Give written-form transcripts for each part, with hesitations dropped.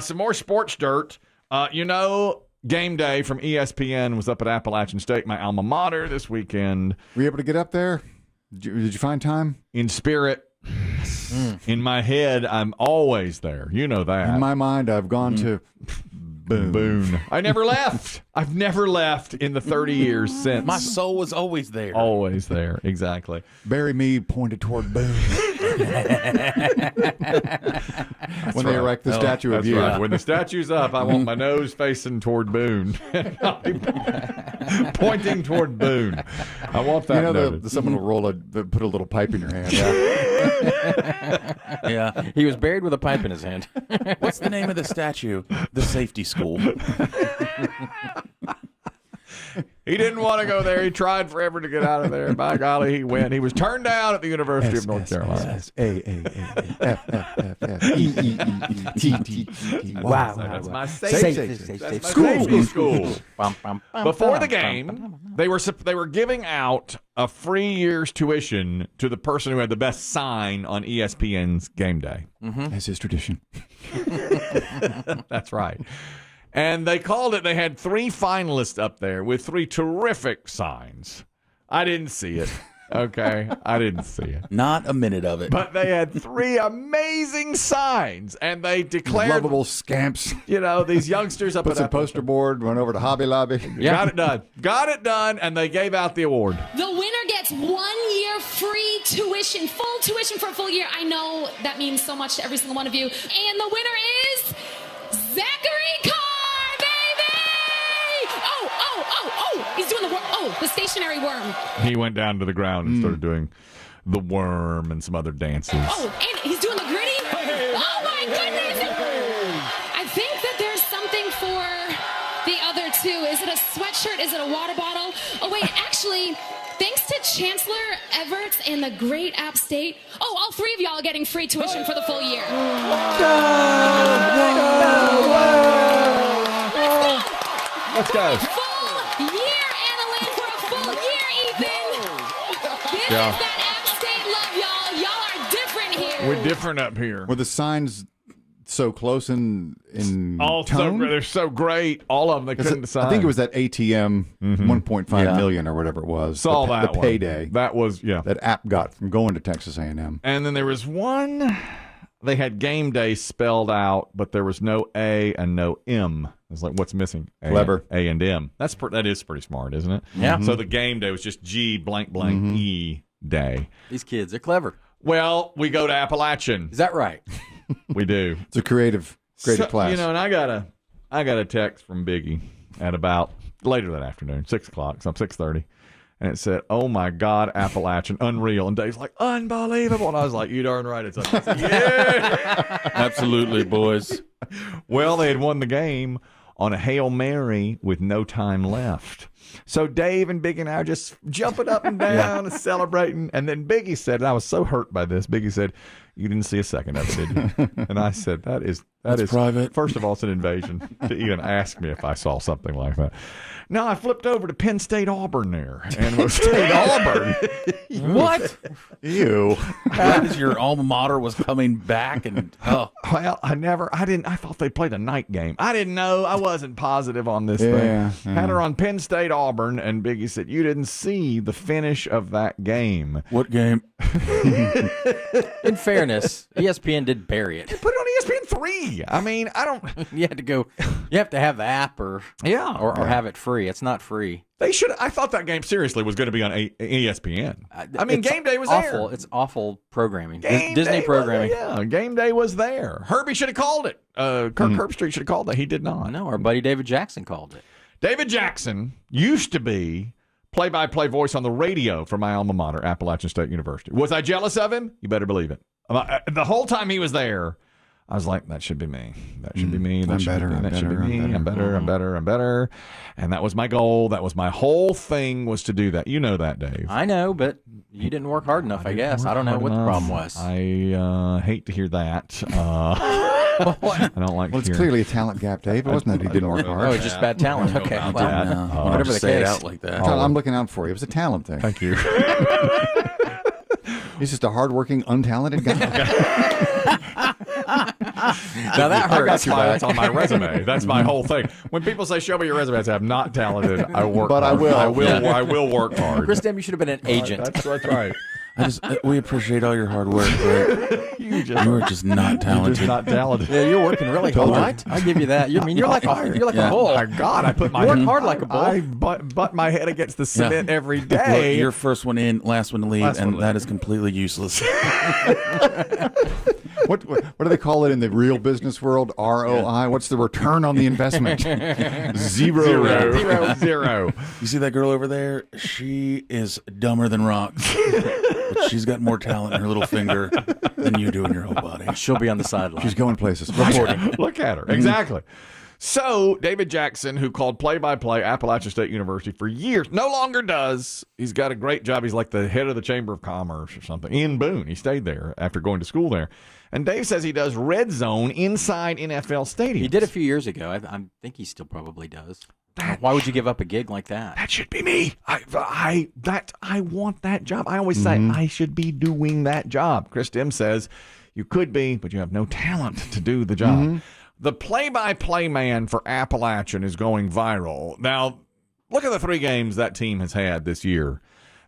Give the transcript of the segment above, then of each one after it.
Some more sports dirt. Game day from ESPN was up at Appalachian State, my alma mater, this weekend. Were you able to get up there? Did you find time? In spirit. In my head, I'm always there. You know that. In my mind, I've gone to Boone. I never left. I've never left in the 30 years since. My soul was always there. Always there, exactly. Barry Mead pointed toward Boone. When they erect the statue of you. Right. When the statue's up, I want my nose facing toward Boone. Pointing toward Boone. I want that noted. Someone will put a little pipe in your hand. Yeah. He was buried with a pipe in his hand. What's the name of the statue? The Safety School. He didn't want to go there. He tried forever to get out of there. By golly, he went. He was turned down at the University of North Carolina. S-A-A-A-F-F-F-F-E-E-E-T-T-T. Wow. That's my Safety school. Before the game, they were giving out a free year's tuition to the person who had the best sign on ESPN's game day. As his tradition. That's right. And they called it, they had 3 finalists up there with 3 terrific signs. I didn't see it. Okay? I didn't see it. Not a minute of it. But they had 3 amazing signs, and they declared... Lovable scamps. These youngsters up Put at some poster board, went over to Hobby Lobby. Got it done, and they gave out the award. The winner gets 1 year free tuition, full tuition for a full year. I know that means so much to every single one of you. And the winner is Zachary Carr, baby! Oh, he's doing the worm. Oh, the stationary worm. He went down to the ground and started doing the worm and some other dances. Oh, and he's doing the gritty. Oh, my goodness. I think that there's something for the other 2. Is it a sweatshirt? Is it a water bottle? Oh, wait, actually, thanks to Chancellor Everts and the great App State. Oh, all 3 of y'all are getting free tuition for the full year. Let's go. Full year, Annalyn, for a full year, Ethan. This is that App State love, y'all. Y'all are different here. We're different up here. Were the signs so close in tone? They're so great. All of them, they couldn't decide. I think it was that ATM 1.5 million or whatever it was. Saw the payday. That was, that App got from going to Texas A&M. And then there was one, they had game day spelled out, but there was no A and no M. It's like, what's missing? Clever. A and M. That is pretty smart, isn't it? Yeah. So the game day was just G blank blank E day. These kids are clever. Well, we go to Appalachian. Is that right? We do. It's a creative class. And I got a text from Biggie at about later that afternoon, 6:00, so 6:30. And it said, "Oh my God, Appalachian, unreal." And Dave's like, "Unbelievable." And I was like, "You darn right it's unreal." Yeah. Absolutely, boys. Well, they had won the game on a Hail Mary with no time left. So Dave and Biggie and I are just jumping up and down and celebrating. And then Biggie said, and I was so hurt by this, Biggie said, "You didn't see a second of it, did you?" And I said, That is private. First of all, it's an invasion to even ask me if I saw something like that. No, I flipped over to Penn State Auburn there. And it was State Auburn. What? Ew. Right as your alma mater was coming back and Well, I thought they played a night game. I didn't know. I wasn't positive on this thing. Had her on Penn State Auburn, and Biggie said, "You didn't see the finish of that game." What game? In fairness, ESPN did bury it. Put it on ESPN 3. I mean, I don't. You have to have the app or have it free. It's not free. They should. I thought that game seriously was going to be on ESPN. I mean, Game Day was awful. there. It's awful programming. Disney programming. Game Day was there. Herbie should have called it. Kirk Herbstreit should have called that. He did not. No, our buddy David Jackson called it. David Jackson used to be play-by-play voice on the radio for my alma mater, Appalachian State University. Was I jealous of him? You better believe it. The whole time he was there, I was like, that should be me. That should be me. That should be me. I'm better. And that was my goal. That was my whole thing, was to do that. You know that, Dave. I know, but you didn't work hard enough, I guess. I don't know what the problem was. I hate to hear that. I don't like Well, it's clearly a talent gap, Dave. It wasn't that he didn't work hard. Oh, it's just bad talent. Okay. Whatever the say case. it out like that. I'm looking out for you. It was a talent thing. Thank you. He's just a hardworking, untalented guy. Now that hurts. That's on my resume. That's my whole thing. When people say, "Show me your resume," I say, "I'm not talented. I work, but hard. I will. I will work hard." Chris Demm, you should have been an agent. That's right. We appreciate all your hard work, but you are just not talented. Just not talented. Yeah, you're working really hard. I give you that. You're like a bull. Oh my God! I put my You work hard like a bull. I butt my head against the cement every day. Look, you're first one in, last one to leave, and that is completely useless. What do they call it in the real business world? ROI. What's the return on the investment? Zero. You see that girl over there? She is dumber than rocks. But she's got more talent in her little finger than you do in your whole body. She'll be on the sideline. She's going places. Reporting. Look at her. Exactly. So, David Jackson, who called play-by-play Appalachian State University for years, no longer does. He's got a great job. He's like the head of the Chamber of Commerce or something in Boone. He stayed there after going to school there. And Dave says he does Red Zone inside NFL stadiums. He did a few years ago. I think he still probably does. Why would you give up a gig like that? That should be me. I want that job. I always say I should be doing that job. Chris Demm says you could be, but you have no talent to do the job. The play-by-play man for Appalachian is going viral. Now, look at the 3 games that team has had this year.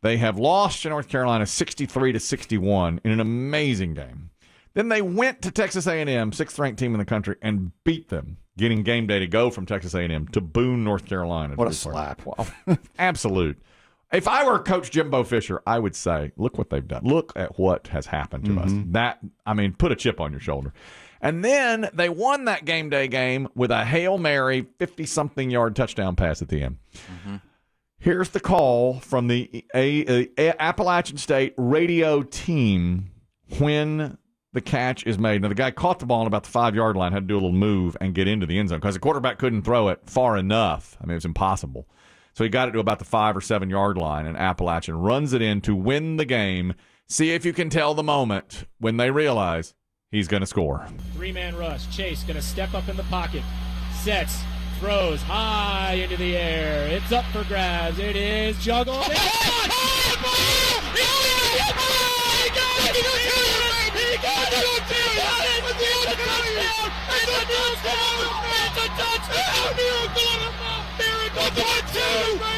They have lost to North Carolina 63-61 in an amazing game. Then they went to Texas A&M, 6th-ranked team in the country, and beat them, getting game day to go from Texas A&M to Boone, North Carolina. What a slap. Well, absolute. If I were Coach Jimbo Fisher, I would say, look what they've done. Look at what has happened to us. Put a chip on your shoulder. And then they won that game day game with a Hail Mary 50-something yard touchdown pass at the end. Here's the call from the Appalachian State radio team when the catch is made. Now, the guy caught the ball on about the 5-yard line, had to do a little move and get into the end zone because the quarterback couldn't throw it far enough. I mean, it was impossible. So he got it to about the 5 or 7-yard line, and Appalachian runs it in to win the game. See if you can tell the moment when they realize he's going to score. 3-man rush. Chase going to step up in the pocket. Sets. Throws high into the air. It's up for grabs. It is juggled.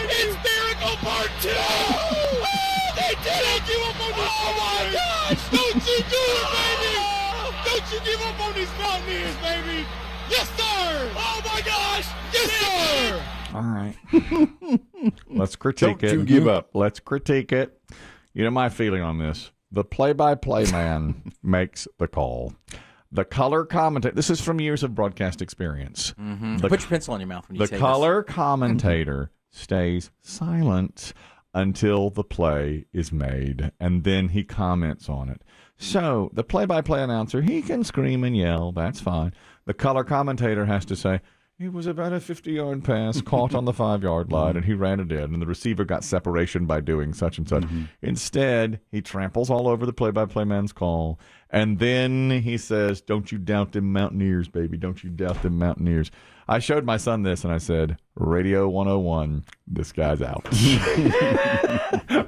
It's miracle part 2. They did it. Give up on this. Oh my gosh! Don't you do it, baby! Don't you give up on these Mountaineers, baby! Yes, sir! Oh my gosh! Yes, sir! All right. Let's critique it. Don't you give up. Let's critique it. You know my feeling on this. The play-by-play man makes the call. The color commentator. This is from years of broadcast experience. Put your pencil on your mouth when you say The color commentator stays silent until the play is made, and then he comments on it. So the play-by-play announcer, he can scream and yell. That's fine. The color commentator has to say, it was about a 50-yard pass caught on the 5-yard line, and he ran it in, and the receiver got separation by doing such and such. Instead, he tramples all over the play-by-play man's call, and then he says, don't you doubt them Mountaineers, baby. Don't you doubt them Mountaineers. I showed my son this, and I said, Radio 101, this guy's out.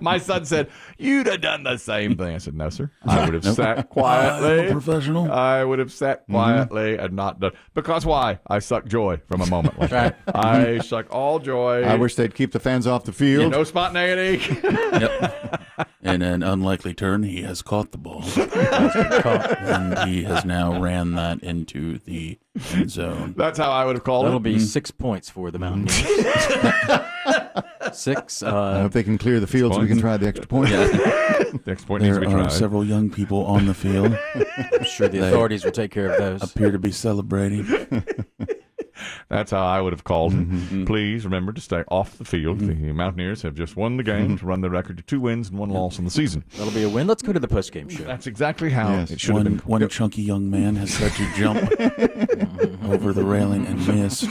My son said, you'd have done the same thing. I said, no, sir. I would have sat quietly. Professional. I would have sat quietly and not done. Because why? I suck joy from a moment like that. I suck all joy. I wish they'd keep the fans off the field. No spontaneity. Yep. In an unlikely turn, he has caught the ball. And he has now ran that into the end zone. That's how I would have called That'll it. be 6 points for the Mountaineers. 6. I hope they can clear the field so we can try the extra point. Next point needs There to be are tried. several young people on the field. I'm sure the authorities will take care of those. Appear to be celebrating. That's how I would have called it. Please remember to stay off the field. The Mountaineers have just won the game to run their record to 2 wins and 1 loss in the season. That'll be a win. Let's go to the postgame show. That's exactly how it should have been. One chunky young man has tried to jump over the railing and missed.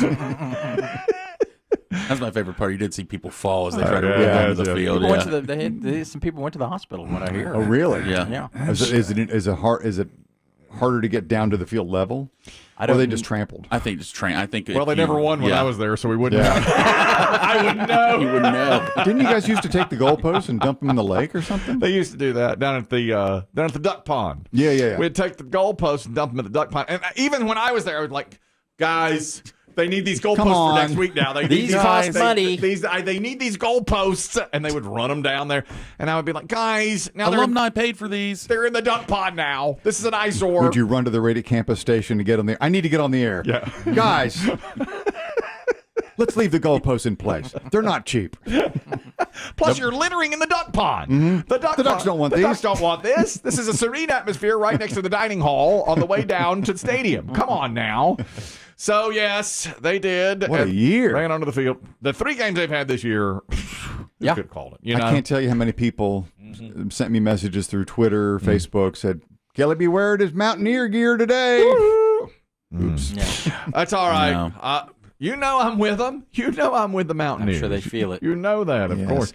That's my favorite part. You did see people fall as they tried to run onto the field. People went to some people went to the hospital, from what I hear. Oh, really? Yeah. Is it harder to get down to the field level? Or they just trampled. I think just I think. Well, they never won when I was there, so we wouldn't know. I wouldn't know. You wouldn't know. Didn't you guys used to take the goalposts and dump them in the lake or something? They used to do that down at the duck pond. Yeah. We'd take the goalposts and dump them at the duck pond. And even when I was there, I was like, guys, they need these goalposts for next week now. They These cost money. They need these goalposts, and they would run them down there. And I would be like, guys, now Alumni paid for these. they're in the duck pond now. This is an eyesore. Would you run to the radio campus station to get on the air? I need to get on the air. Yeah. Guys, let's leave the goalposts in place. They're not cheap. Plus, you're littering in the duck pond. The ducks don't want the these. ducks don't want this. This is a serene atmosphere right next to the dining hall on the way down to the stadium. Come on now. So, yes, they did. What a year. Ran onto the field. The 3 games they've had this year, you could call it. You know? I can't tell you how many people sent me messages through Twitter, Facebook, said, Kelly be wearing his Mountaineer gear today. Oops. Yeah. That's all right. No. You know I'm with them. You know I'm with the Mountaineers. I'm sure they feel it. You know that, of course.